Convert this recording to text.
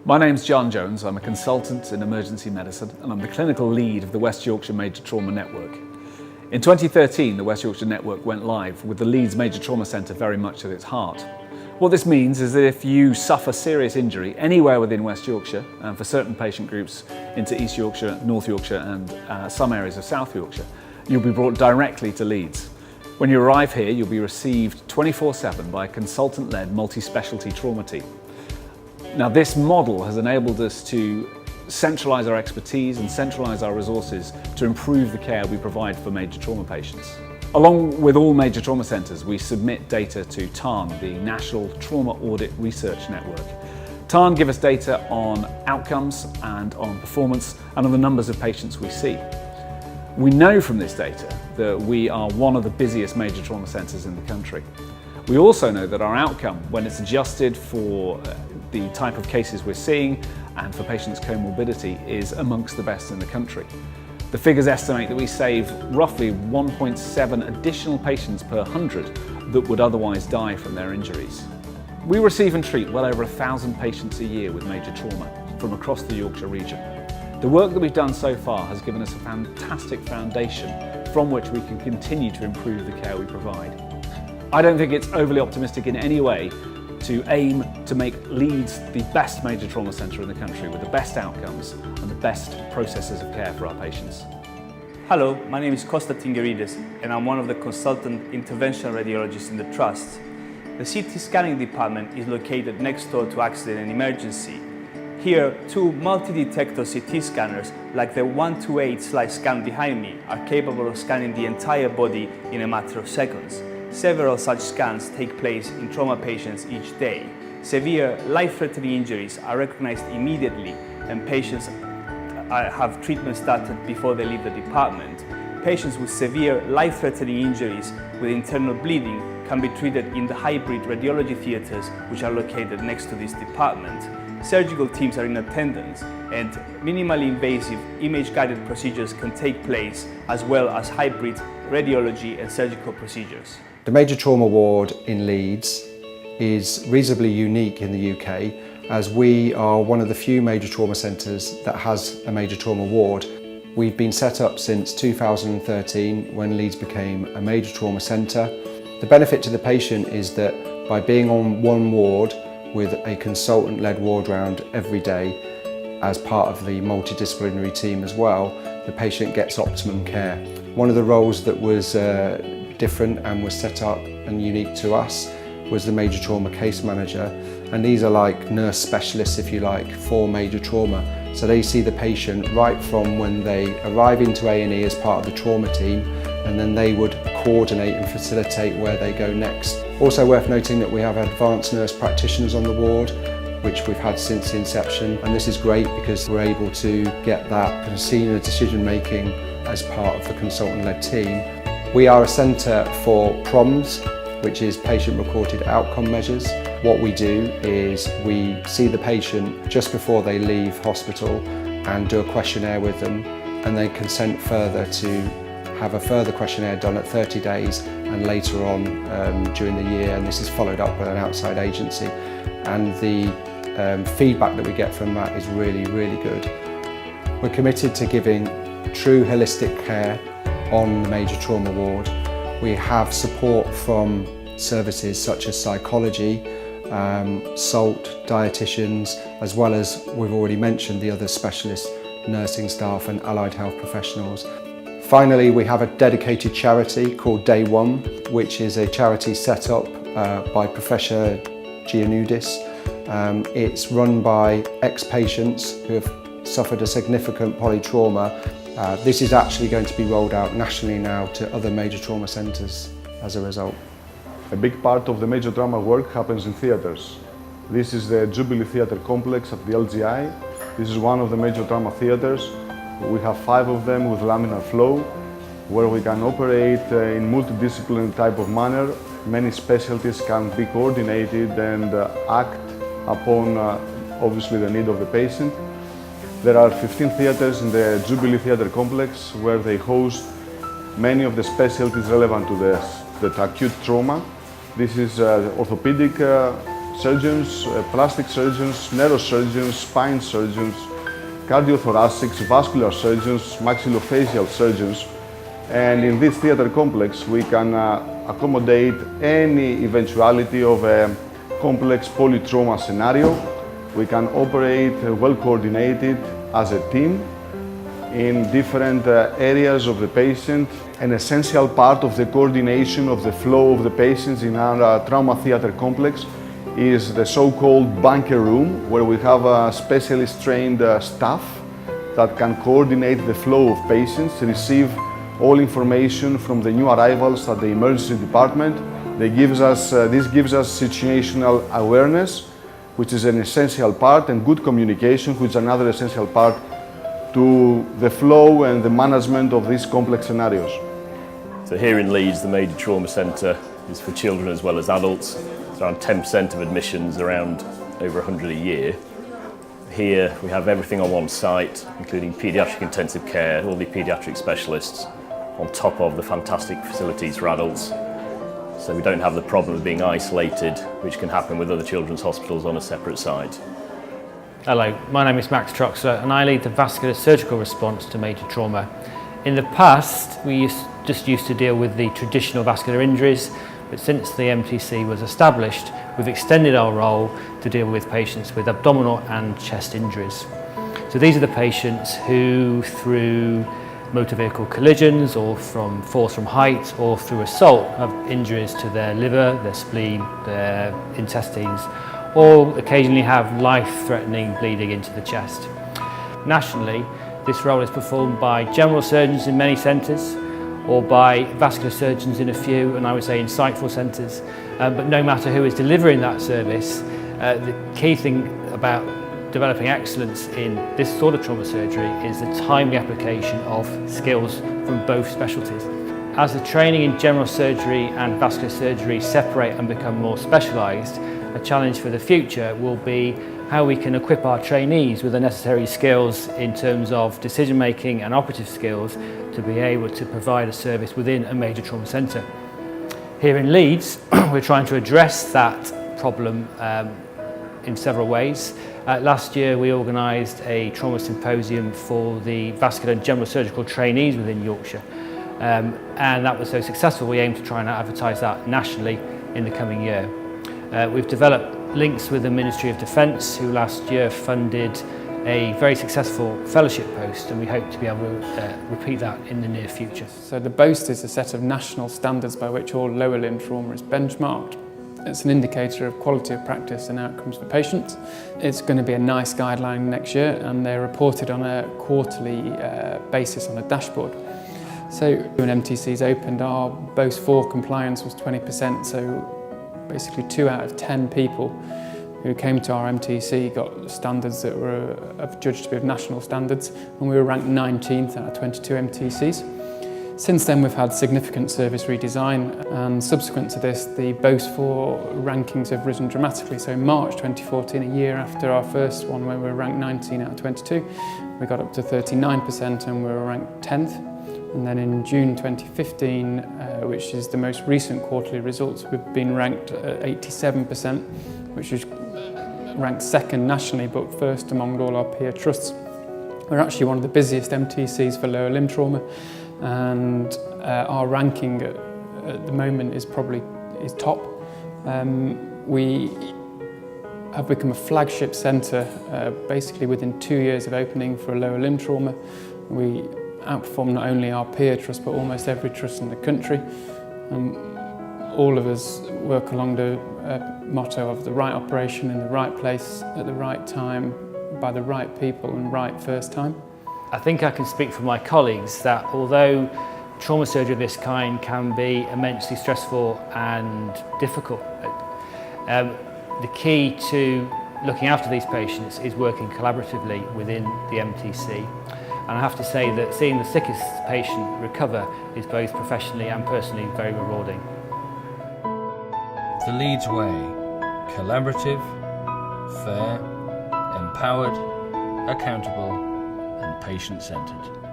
My name's John Jones. I'm a consultant in emergency medicine and I'm the clinical lead of the West Yorkshire Major Trauma Network. In 2013, the West Yorkshire Network went live with the Leeds Major Trauma Centre very much at its heart. What this means is that if you suffer serious injury anywhere within West Yorkshire, and for certain patient groups into East Yorkshire, North Yorkshire and some areas of South Yorkshire, you'll be brought directly to Leeds. When you arrive here, you'll be received 24/7 by a consultant-led multi-specialty trauma team. Now, this model has enabled us to centralise our expertise and centralise our resources to improve the care we provide for major trauma patients. Along with all major trauma centres, we submit data to TARN, the National Trauma Audit Research Network. TARN give us data on outcomes and on performance and on the numbers of patients we see. We know from this data that we are one of the busiest major trauma centres in the country. We also know that our outcome, when it's adjusted for the type of cases we're seeing and for patients' comorbidity, is amongst the best in the country. The figures estimate that we save roughly 1.7 additional patients per 100 that would otherwise die from their injuries. We receive and treat well over 1,000 patients a year with major trauma from across the Yorkshire region. The work that we've done so far has given us a fantastic foundation from which we can continue to improve the care we provide. I don't think it's overly optimistic in any way to aim to make Leeds the best major trauma centre in the country with the best outcomes and the best processes of care for our patients. Hello, my name is Kostas Tingerides and I'm one of the consultant interventional radiologists in the Trust. The CT scanning department is located next door to accident and emergency. Here, two multi-detector CT scanners like the 128 slide scan behind me are capable of scanning the entire body in a matter of seconds. Several such scans take place in trauma patients each day. Severe, life-threatening injuries are recognized immediately and patients have treatment started before they leave the department. Patients with severe, life-threatening injuries with internal bleeding can be treated in the hybrid radiology theatres which are located next to this department. Surgical teams are in attendance and minimally invasive image-guided procedures can take place as well as hybrid radiology and surgical procedures. The major trauma ward in Leeds is reasonably unique in the UK as we are one of the few major trauma centres that has a major trauma ward. We've been set up since 2013 when Leeds became a major trauma centre. The benefit to the patient is that by being on one ward with a consultant-led ward round every day as part of the multidisciplinary team as well, the patient gets optimum care. One of the roles that was different and was set up and unique to us was the major trauma case manager, and these are like nurse specialists, if you like, for major trauma. So they see the patient right from when they arrive into A&E as part of the trauma team, and then they would coordinate and facilitate where they go next. Also worth noting that we have advanced nurse practitioners on the ward, which we've had since inception, and this is great because we're able to get that kind of senior decision making as part of the consultant-led team. We are a centre for PROMs, which is patient-reported outcome measures. What we do is we see the patient just before they leave hospital and do a questionnaire with them, and they consent further to have a further questionnaire done at 30 days and later on during the year, and this is followed up with an outside agency. And the feedback that we get from that is really, really good. We're committed to giving true holistic care on the major trauma ward. We have support from services such as psychology, SALT, dietitians, as well as we've already mentioned the other specialist nursing staff and allied health professionals. Finally, we have a dedicated charity called Day One, which is a charity set up by Professor Giannudis. It's run by ex-patients who have suffered a significant polytrauma. This is actually going to be rolled out nationally now to other major trauma centres as a result. A big part of the major trauma work happens in theatres. This is the Jubilee Theatre complex at the LGI. This is one of the major trauma theatres. We have 5 of them with laminar flow, where we can operate in multidisciplinary type of manner. Many specialties can be coordinated and act upon obviously the need of the patient. There are 15 theatres in the Jubilee Theatre complex where they host many of the specialties relevant to the acute trauma. This is orthopedic surgeons, plastic surgeons, neurosurgeons, spine surgeons, cardiothoracics, vascular surgeons, maxillofacial surgeons. And in this theatre complex, we can accommodate any eventuality of a complex polytrauma scenario. We can operate well coordinated as a team in different areas of the patient. An essential part of the coordination of the flow of the patients in our trauma theatre complex is the so-called bunker room, where we have a specialist trained staff that can coordinate the flow of patients, receive all information from the new arrivals at the emergency department. This gives us situational awareness, which is an essential part, and good communication, which is another essential part to the flow and the management of these complex scenarios. So here in Leeds, the Major Trauma Centre is for children as well as adults. It's around 10% of admissions, around over 100 a year. Here we have everything on one site, including paediatric intensive care, all the paediatric specialists, on top of the fantastic facilities for adults. So we don't have the problem of being isolated, which can happen with other children's hospitals on a separate site. Hello, my name is Max Troxler and I lead the vascular surgical response to major trauma. In the past, we just used to deal with the traditional vascular injuries, but since the MTC was established, we've extended our role to deal with patients with abdominal and chest injuries. So these are the patients who, through motor vehicle collisions or from falls from height or through assault, have injuries to their liver, their spleen, their intestines, or occasionally have life-threatening bleeding into the chest. Nationally, this role is performed by general surgeons in many centres or by vascular surgeons in a few, and I would say insightful centres. But no matter who is delivering that service, the key thing about developing excellence in this sort of trauma surgery is the timely application of skills from both specialties. As the training in general surgery and vascular surgery separate and become more specialised, a challenge for the future will be how we can equip our trainees with the necessary skills in terms of decision making and operative skills to be able to provide a service within a major trauma centre. Here in Leeds, we're trying to address that problem in several ways. Last year we organised a trauma symposium for the vascular and general surgical trainees within Yorkshire, and that was so successful we aim to try and advertise that nationally in the coming year. We've developed links with the Ministry of Defence, who last year funded a very successful fellowship post, and we hope to be able to repeat that in the near future. So the BOAST is a set of national standards by which all lower limb trauma is benchmarked. It's an indicator of quality of practice and outcomes for patients. It's going to be a NICE guideline next year, and they're reported on a quarterly basis on a dashboard. So when MTC's opened, our BOAST 4 compliance was 20%, so basically 2 out of 10 people who came to our MTC got standards that were judged to be of national standards, and we were ranked 19th out of 22 MTCs. Since then we've had significant service redesign, and subsequent to this the BOAST 4 rankings have risen dramatically. So in March 2014, a year after our first one when we were ranked 19 out of 22, we got up to 39% and we were ranked 10th. And then in June 2015, which is the most recent quarterly results, we've been ranked at 87%, which is ranked second nationally but first among all our peer trusts. We're actually one of the busiest MTCs for lower limb trauma, and our ranking at the moment is top. We have become a flagship centre basically within 2 years of opening for lower limb trauma. We outperform not only our peer trust but almost every trust in the country. All of us work along the motto of the right operation in the right place at the right time by the right people and right first time. I think I can speak for my colleagues that although trauma surgery of this kind can be immensely stressful and difficult, the key to looking after these patients is working collaboratively within the MTC. And I have to say that seeing the sickest patient recover is both professionally and personally very rewarding. The Leeds way: collaborative, fair, empowered, accountable and patient-centred.